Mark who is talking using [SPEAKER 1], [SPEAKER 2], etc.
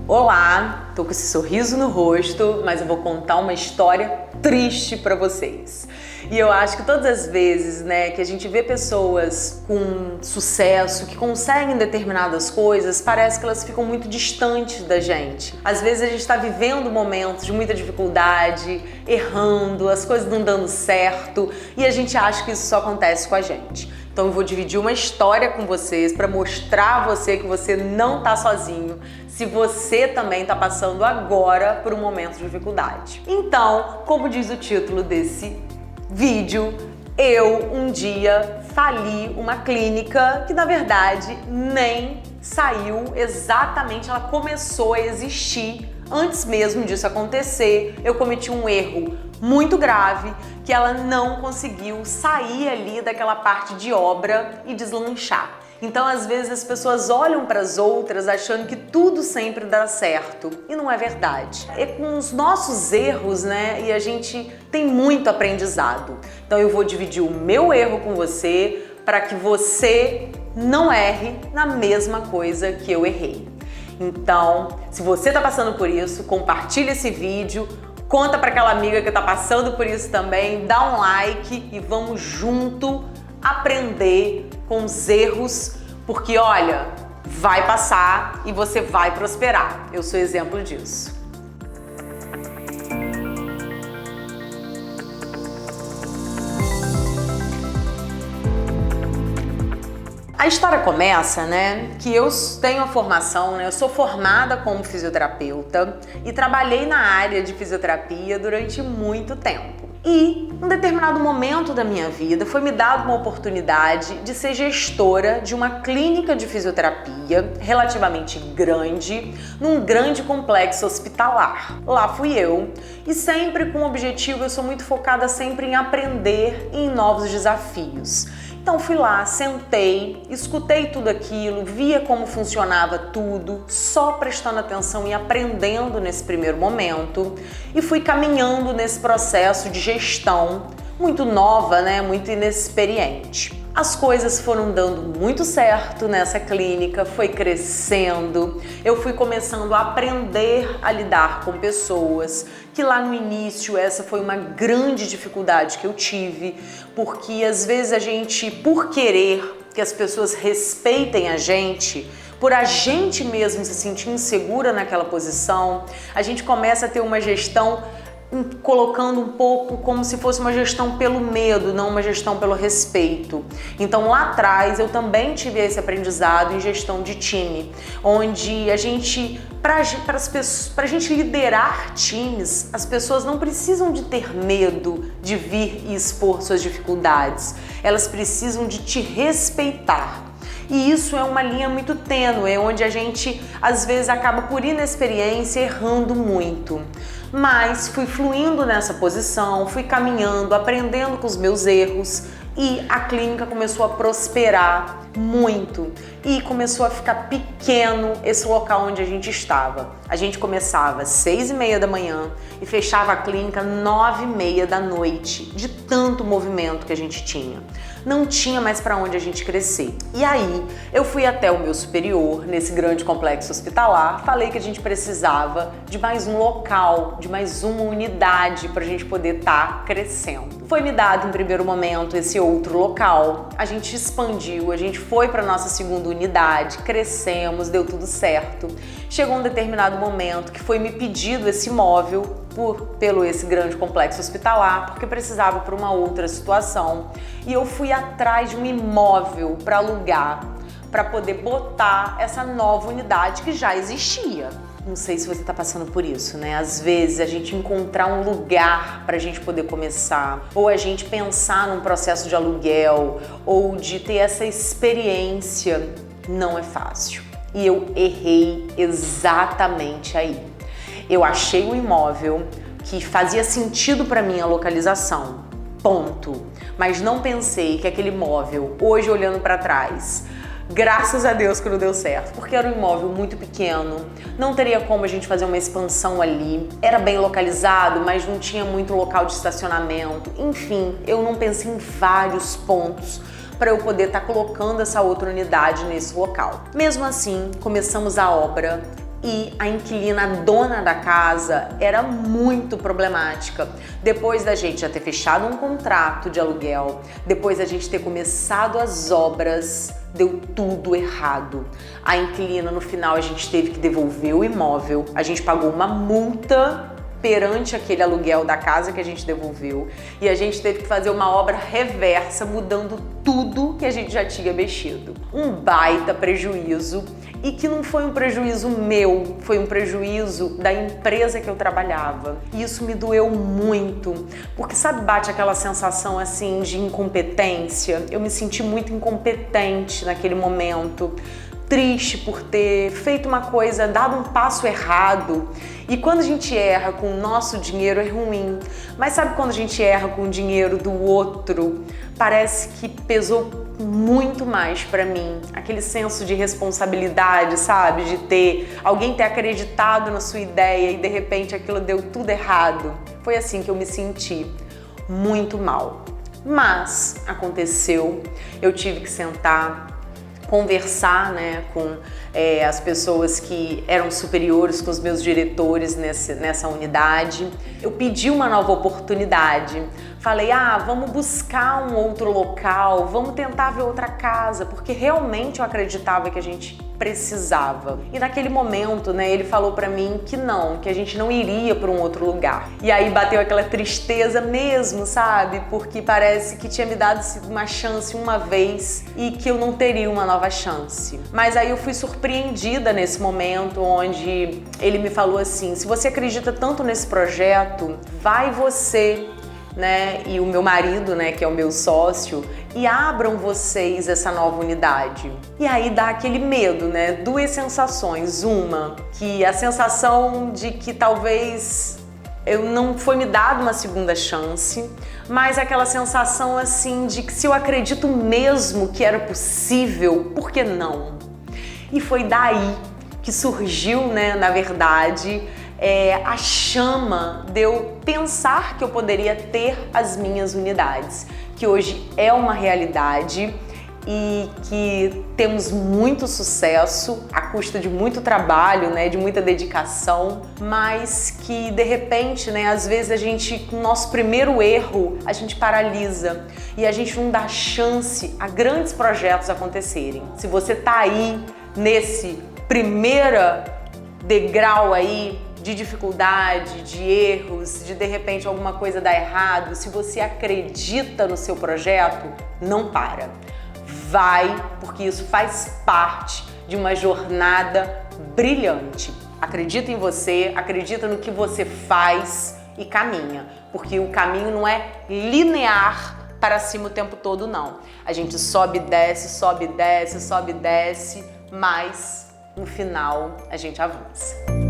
[SPEAKER 1] Olá, tô com esse sorriso no rosto, mas eu vou contar uma história triste pra vocês. E eu acho que todas as vezes, que a gente vê pessoas com sucesso, que conseguem determinadas coisas, parece que elas ficam muito distantes da gente. Às vezes a gente está vivendo momentos de muita dificuldade, errando, as coisas não dando certo, e a gente acha que isso só acontece com a gente. Então eu vou dividir uma história com vocês para mostrar a você que você não tá sozinho, se você também está passando agora por um momento de dificuldade. Então, como diz o título desse vídeo, eu um dia fali uma clínica que na verdade nem saiu exatamente, ela começou a existir antes mesmo disso acontecer. Eu cometi um erro muito grave que ela não conseguiu sair ali daquela parte de obra e deslanchar. Então, às vezes, as pessoas olham para as outras achando que tudo sempre dá certo. E não é verdade. É com os nossos erros, e a gente tem muito aprendizado. Então, eu vou dividir o meu erro com você para que você não erre na mesma coisa que eu errei. Então, se você está passando por isso, compartilha esse vídeo, conta para aquela amiga que está passando por isso também, dá um like e vamos junto aprender com os erros, porque olha, vai passar e você vai prosperar. Eu sou exemplo disso. A história começa, que eu tenho a formação, eu sou formada como fisioterapeuta e trabalhei na área de fisioterapia durante muito tempo. E, em um determinado momento da minha vida, foi me dada uma oportunidade de ser gestora de uma clínica de fisioterapia relativamente grande, num grande complexo hospitalar. Lá fui eu, e sempre com o objetivo, eu sou muito focada sempre em aprender e em novos desafios. Então fui lá, sentei, escutei tudo aquilo, via como funcionava tudo, só prestando atenção e aprendendo nesse primeiro momento, e fui caminhando nesse processo de gestão muito nova, muito inexperiente. As coisas foram dando muito certo nessa clínica, foi crescendo, eu fui começando a aprender a lidar com pessoas, que lá no início essa foi uma grande dificuldade que eu tive, porque às vezes a gente, por querer que as pessoas respeitem a gente, por a gente mesmo se sentir insegura naquela posição, a gente começa a ter uma gestão colocando um pouco como se fosse uma gestão pelo medo, não uma gestão pelo respeito. Então lá atrás eu também tive esse aprendizado em gestão de time, onde a gente, para a gente liderar times, as pessoas não precisam de ter medo de vir e expor suas dificuldades, elas precisam de te respeitar. E isso é uma linha muito tênue, onde a gente às vezes acaba por inexperiência errando muito. Mas fui fluindo nessa posição, fui caminhando, aprendendo com os meus erros e a clínica começou a prosperar muito e começou a ficar pequeno esse local onde a gente estava. A gente começava às 6h30 da manhã e fechava a clínica 9h30 da noite, de tanto movimento que a gente tinha. Não tinha mais para onde a gente crescer. E aí eu fui até o meu superior, nesse grande complexo hospitalar, falei que a gente precisava de mais um local, de mais uma unidade para a gente poder estar crescendo. Foi me dado em primeiro momento esse outro local, a gente expandiu, a gente foi para nossa segunda unidade, crescemos, deu tudo certo. Chegou um determinado momento que foi me pedido esse imóvel pelo esse grande complexo hospitalar, porque precisava para uma outra situação. E eu fui atrás de um imóvel para alugar, para poder botar essa nova unidade que já existia. Não sei se você está passando por isso, Às vezes a gente encontrar um lugar para a gente poder começar, ou a gente pensar num processo de aluguel, ou de ter essa experiência, não é fácil. E eu errei exatamente aí. Eu achei um imóvel que fazia sentido para mim a localização, ponto. Mas não pensei que aquele imóvel, hoje olhando para trás, graças a Deus que não deu certo, porque era um imóvel muito pequeno, não teria como a gente fazer uma expansão ali, era bem localizado, mas não tinha muito local de estacionamento, enfim, eu não pensei em vários pontos para eu poder estar colocando essa outra unidade nesse local. Mesmo assim, começamos a obra E a inquilina, a dona da casa, era muito problemática. Depois da gente já ter fechado um contrato de aluguel, depois da gente ter começado as obras, deu tudo errado. A inquilina, no final, a gente teve que devolver o imóvel, a gente pagou uma multa perante aquele aluguel da casa que a gente devolveu e a gente teve que fazer uma obra reversa, mudando tudo que a gente já tinha mexido. Um baita prejuízo, e que não foi um prejuízo meu, foi um prejuízo da empresa que eu trabalhava. E isso me doeu muito, porque sabe, bate aquela sensação assim de incompetência. Eu me senti muito incompetente naquele momento, triste por ter feito uma coisa, dado um passo errado. E quando a gente erra com o nosso dinheiro é ruim, mas sabe quando a gente erra com o dinheiro do outro, parece que pesou muito mais pra mim, aquele senso de responsabilidade, sabe? De ter alguém ter acreditado na sua ideia e de repente aquilo deu tudo errado. Foi assim que eu me senti, muito mal. Mas aconteceu, eu tive que sentar, conversar, né, com as pessoas que eram superiores, com os meus diretores nessa unidade. Eu pedi uma nova oportunidade. Falei, vamos buscar um outro local, vamos tentar ver outra casa, porque realmente eu acreditava que a gente precisava. E naquele momento, né, ele falou pra mim que não, que a gente não iria para um outro lugar. E aí bateu aquela tristeza mesmo, sabe? Porque parece que tinha me dado uma chance uma vez e que eu não teria uma nova chance. Mas aí eu fui surpreendida nesse momento onde ele me falou assim, se você acredita tanto nesse projeto, vai você, né, e o meu marido, né, que é o meu sócio, e abram vocês essa nova unidade. E aí dá aquele medo, né? Duas sensações. Uma, que a sensação de que talvez eu não foi me dado uma segunda chance, mas aquela sensação assim de que se eu acredito mesmo que era possível, por que não? E foi daí que surgiu, né, na verdade, a chama de eu pensar que eu poderia ter as minhas unidades, que hoje é uma realidade e que temos muito sucesso à custa de muito trabalho, né, de muita dedicação, mas que de repente, né, às vezes a gente, com o nosso primeiro erro, a gente paralisa e a gente não dá chance a grandes projetos acontecerem. Se você tá aí nesse primeiro degrau aí de dificuldade, de erros, de repente alguma coisa dar errado, se você acredita no seu projeto, não para. Vai, porque isso faz parte de uma jornada brilhante. Acredita em você, acredita no que você faz e caminha, porque o caminho não é linear para cima o tempo todo, não. A gente sobe, desce, sobe, desce, sobe, desce, mas no final a gente avança.